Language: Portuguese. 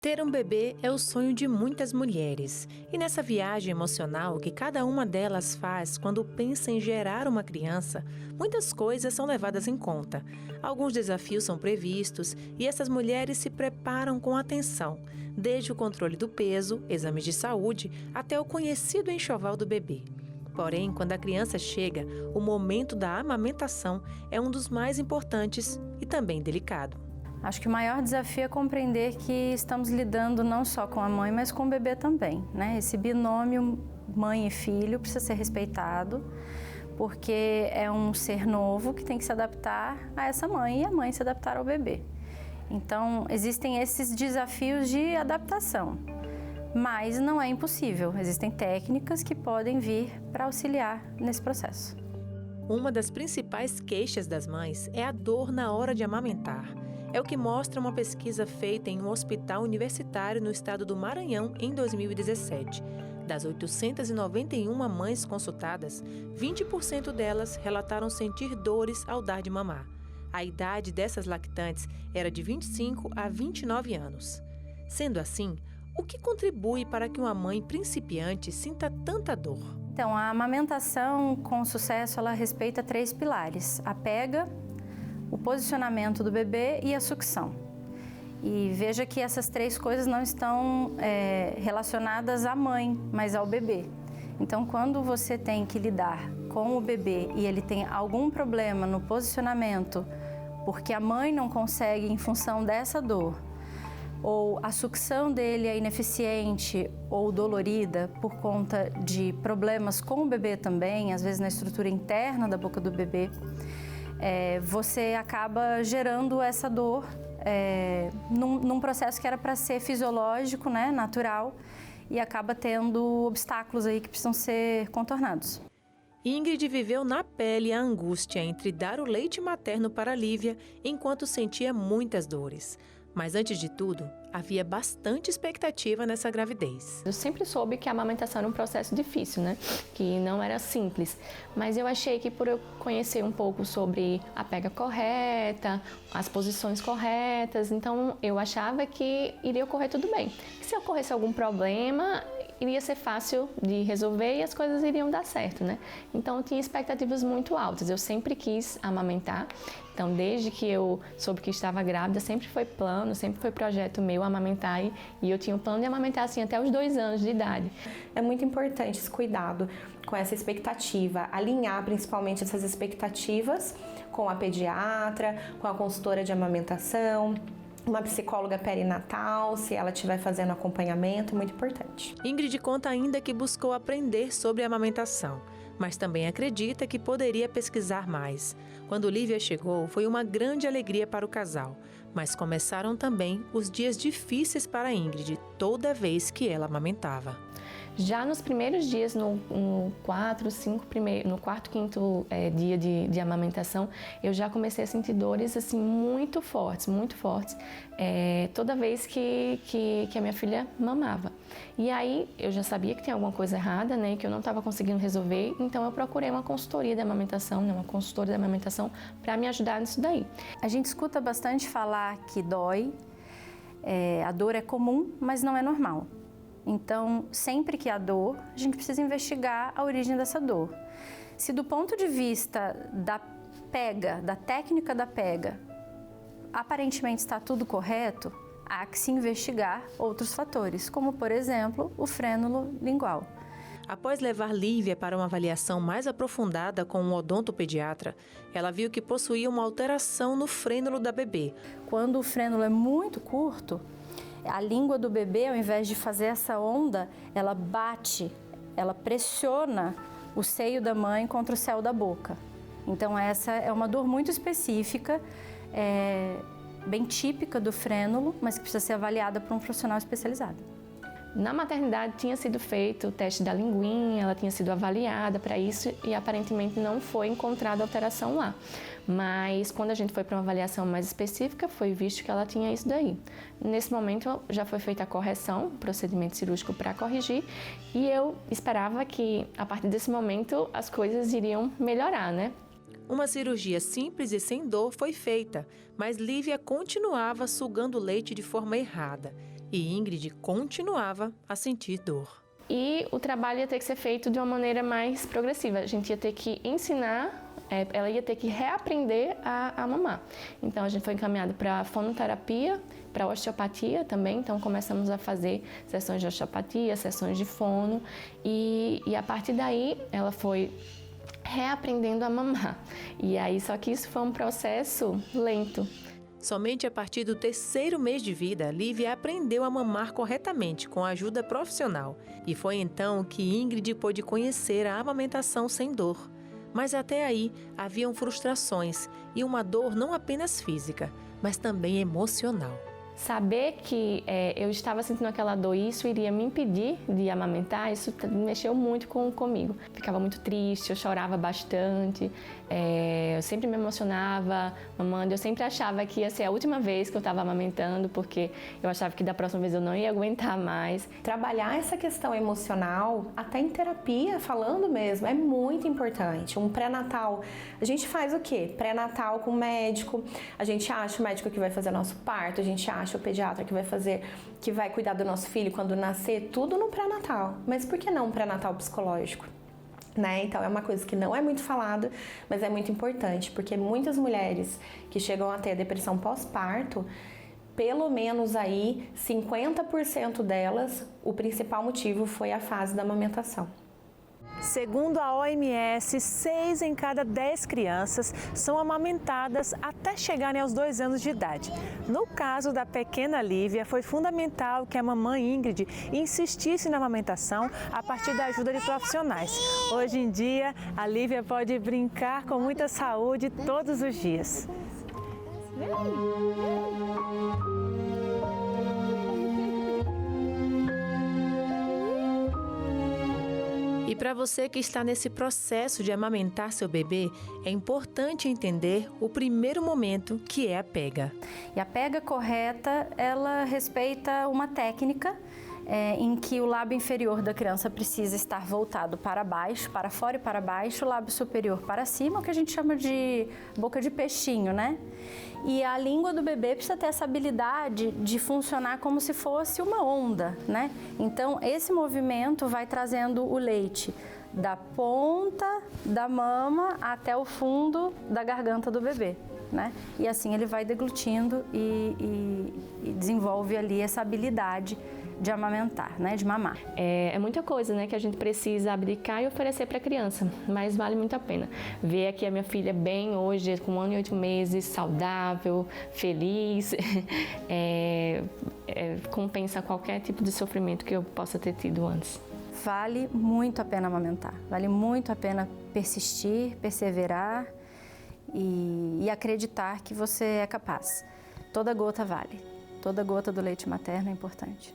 Ter um bebê é o sonho de muitas mulheres. E nessa viagem emocional que cada uma delas faz quando pensa em gerar uma criança, muitas coisas são levadas em conta. Alguns desafios são previstos e essas mulheres se preparam com atenção, desde o controle do peso, exames de saúde, até o conhecido enxoval do bebê. Porém, quando a criança chega, o momento da amamentação é um dos mais importantes e também delicado. Acho que o maior desafio é compreender que estamos lidando não só com a mãe, mas com o bebê também, né? Esse binômio mãe e filho precisa ser respeitado, porque é um ser novo que tem que se adaptar a essa mãe e a mãe se adaptar ao bebê. Então, existem esses desafios de adaptação, mas não é impossível. Existem técnicas que podem vir para auxiliar nesse processo. Uma das principais queixas das mães é a dor na hora de amamentar. É o que mostra uma pesquisa feita em um hospital universitário no estado do Maranhão em 2017. Das 891 mães consultadas, 20% delas relataram sentir dores ao dar de mamar. A idade dessas lactantes era de 25 a 29 anos. Sendo assim, o que contribui para que uma mãe principiante sinta tanta dor? Então, a amamentação com sucesso, ela respeita 3 pilares: a pega, o posicionamento do bebê e a sucção. E veja que essas 3 coisas não estão relacionadas à mãe, mas ao bebê. Então, quando você tem que lidar com o bebê e ele tem algum problema no posicionamento, porque a mãe não consegue em função dessa dor, ou a sucção dele é ineficiente ou dolorida por conta de problemas com o bebê também, às vezes na estrutura interna da boca do bebê, você acaba gerando essa dor num processo que era para ser fisiológico, né, natural, e acaba tendo obstáculos aí que precisam ser contornados. Ingrid viveu na pele a angústia entre dar o leite materno para Lívia enquanto sentia muitas dores. Mas antes de tudo, havia bastante expectativa nessa gravidez. Eu sempre soube que a amamentação era um processo difícil, né? Que não era simples. Mas eu achei que por eu conhecer um pouco sobre a pega correta, as posições corretas, então eu achava que iria ocorrer tudo bem. Que se ocorresse algum problema, iria ser fácil de resolver e as coisas iriam dar certo, né? Então eu tinha expectativas muito altas. Eu sempre quis amamentar. Então, desde que eu soube que estava grávida, sempre foi plano, sempre foi projeto meu amamentar e eu tinha um plano de amamentar assim até os 2 anos de idade. É muito importante esse cuidado com essa expectativa, alinhar principalmente essas expectativas com a pediatra, com a consultora de amamentação, uma psicóloga perinatal, se ela estiver fazendo acompanhamento, muito importante. Ingrid conta ainda que buscou aprender sobre a amamentação, mas também acredita que poderia pesquisar mais. Quando Lívia chegou, foi uma grande alegria para o casal, mas começaram também os dias difíceis para Ingrid, toda vez que ela amamentava. Já nos primeiros dias, no quarto, quinto dia de amamentação, eu já comecei a sentir dores assim muito fortes, toda vez que a minha filha mamava. E aí eu já sabia que tinha alguma coisa errada, né, que eu não estava conseguindo resolver, então eu procurei uma consultoria de amamentação, né, uma consultora de amamentação para me ajudar nisso daí. A gente escuta bastante falar que dói, a dor é comum, mas não é normal. Então, sempre que há dor, a gente precisa investigar a origem dessa dor. Se do ponto de vista da pega, da técnica da pega, aparentemente está tudo correto, há que se investigar outros fatores, como, por exemplo, o frênulo lingual. Após levar Lívia para uma avaliação mais aprofundada com um odontopediatra, ela viu que possuía uma alteração no frênulo da bebê. Quando o frênulo é muito curto, a língua do bebê, ao invés de fazer essa onda, ela bate, ela pressiona o seio da mãe contra o céu da boca. Então essa é uma dor muito específica, bem típica do frênulo, mas que precisa ser avaliada por um profissional especializado. Na maternidade tinha sido feito o teste da linguinha, ela tinha sido avaliada para isso e aparentemente não foi encontrada alteração lá. Mas quando a gente foi para uma avaliação mais específica, foi visto que ela tinha isso daí. Nesse momento já foi feita a correção, o procedimento cirúrgico para corrigir, e eu esperava que a partir desse momento as coisas iriam melhorar, né? Uma cirurgia simples e sem dor foi feita, mas Lívia continuava sugando leite de forma errada. E Ingrid continuava a sentir dor. E o trabalho ia ter que ser feito de uma maneira mais progressiva. A gente ia ter que ensinar, ela ia ter que reaprender a mamar. Então, a gente foi encaminhado para fonoterapia, para osteopatia também. Então, começamos a fazer sessões de osteopatia, sessões de fono. E a partir daí, ela foi reaprendendo a mamar. E aí, só que isso foi um processo lento. Somente a partir do 3º mês de vida, Lívia aprendeu a mamar corretamente com a ajuda profissional. E foi então que Ingrid pôde conhecer a amamentação sem dor. Mas até aí haviam frustrações e uma dor não apenas física, mas também emocional. Saber que eu estava sentindo aquela dor e isso iria me impedir de amamentar, isso mexeu muito comigo. Ficava muito triste, eu chorava bastante, eu sempre me emocionava mamando, eu sempre achava que ia ser a última vez que eu estava amamentando, porque eu achava que da próxima vez eu não ia aguentar mais. Trabalhar essa questão emocional, até em terapia, falando mesmo, é muito importante. Um pré-natal, a gente faz o quê? Pré-natal com o médico, a gente acha o médico que vai fazer nosso parto, a gente acha o pediatra que vai cuidar do nosso filho quando nascer, tudo no pré-natal. Mas por que não um pré-natal psicológico? Né? Então é uma coisa que não é muito falada, mas é muito importante, porque muitas mulheres que chegam a ter depressão pós-parto, pelo menos aí 50% delas, o principal motivo foi a fase da amamentação. Segundo a OMS, 6 em cada 10 crianças são amamentadas até chegarem aos 2 anos de idade. No caso da pequena Lívia, foi fundamental que a mamãe Ingrid insistisse na amamentação a partir da ajuda de profissionais. Hoje em dia, a Lívia pode brincar com muita saúde todos os dias. E para você que está nesse processo de amamentar seu bebê, é importante entender o primeiro momento, que é a pega. E a pega correta, ela respeita uma técnica em que o lábio inferior da criança precisa estar voltado para baixo, para fora e para baixo, o lábio superior para cima, o que a gente chama de boca de peixinho, né? E a língua do bebê precisa ter essa habilidade de funcionar como se fosse uma onda, né? Então, esse movimento vai trazendo o leite da ponta da mama até o fundo da garganta do bebê, né? E assim ele vai deglutindo e desenvolve ali essa habilidade de amamentar, né, de mamar. É muita coisa, né, que a gente precisa abdicar e oferecer para a criança, mas vale muito a pena. Ver aqui a minha filha bem hoje, com 1 ano e 8 meses, saudável, feliz, compensa qualquer tipo de sofrimento que eu possa ter tido antes. Vale muito a pena amamentar, vale muito a pena persistir, perseverar e acreditar que você é capaz. Toda gota vale, toda gota do leite materno é importante.